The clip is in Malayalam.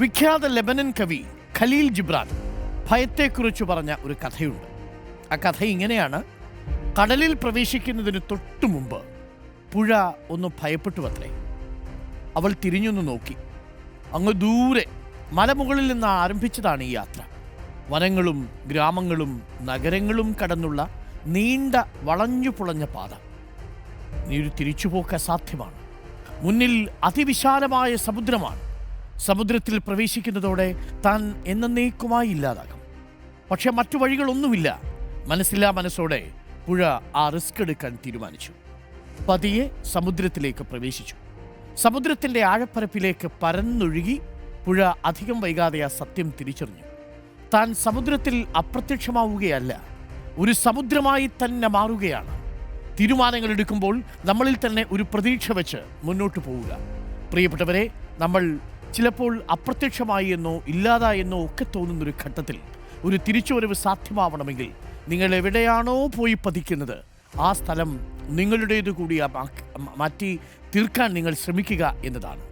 വിഖ്യാത ലെബനൻ കവി ഖലീൽ ജിബ്രാൻ ഭയത്തെക്കുറിച്ച് പറഞ്ഞ ഒരു കഥയുണ്ട്. ആ കഥ ഇങ്ങനെയാണ്. കടലിൽ പ്രവേശിക്കുന്നതിന് തൊട്ടു മുമ്പ് പുഴ ഒന്ന് ഭയപ്പെട്ടു അത്രേ. അവൾ തിരിഞ്ഞൊന്ന് നോക്കി. അങ്ങ് ദൂരെ മലമുകളിൽ നിന്ന് ആരംഭിച്ചതാണ് ഈ യാത്ര. വനങ്ങളും ഗ്രാമങ്ങളും നഗരങ്ങളും കടന്നുള്ള നീണ്ട വളഞ്ഞു പുളഞ്ഞ പാത. നീ ഒരു തിരിച്ചുപോക്ക് അസാധ്യമാണ്. മുന്നിൽ അതിവിശാലമായ സമുദ്രമാണ്. സമുദ്രത്തിൽ പ്രവേശിക്കുന്നതോടെ താൻ എന്നേക്കുമായി ഇല്ലാതാകും. പക്ഷെ മറ്റു വഴികളൊന്നുമില്ല. മനസ്സില്ലാ മനസ്സോടെ പുഴ ആ റിസ്ക് എടുക്കാൻ തീരുമാനിച്ചു. പതിയെ സമുദ്രത്തിലേക്ക് പ്രവേശിച്ചു. സമുദ്രത്തിൻ്റെ ആഴപ്പരപ്പിലേക്ക് പരന്നൊഴുകി പുഴ അധികം വൈകാതെ ആ സത്യം തിരിച്ചറിഞ്ഞു. താൻ സമുദ്രത്തിൽ അപ്രത്യക്ഷമാവുകയല്ല, ഒരു സമുദ്രമായി തന്നെ മാറുകയാണ്. തീരുമാനങ്ങൾ എടുക്കുമ്പോൾ നമ്മളിൽ തന്നെ ഒരു പ്രതീക്ഷ വെച്ച് മുന്നോട്ട് പോവുക. പ്രിയപ്പെട്ടവരെ, നമ്മൾ ചിലപ്പോൾ അപ്രത്യക്ഷമായി എന്നോ ഇല്ലാതായെന്നോ ഒക്കെ തോന്നുന്നൊരു ഘട്ടത്തിൽ ഒരു തിരിച്ചുവരവ് സാധ്യമാവണമെങ്കിൽ നിങ്ങൾ എവിടെയാണോ പോയി പതിക്കുന്നത് ആ സ്ഥലം നിങ്ങളുടേതു കൂടി മാറ്റി തീർക്കാൻ നിങ്ങൾ ശ്രമിക്കുക എന്നതാണ്.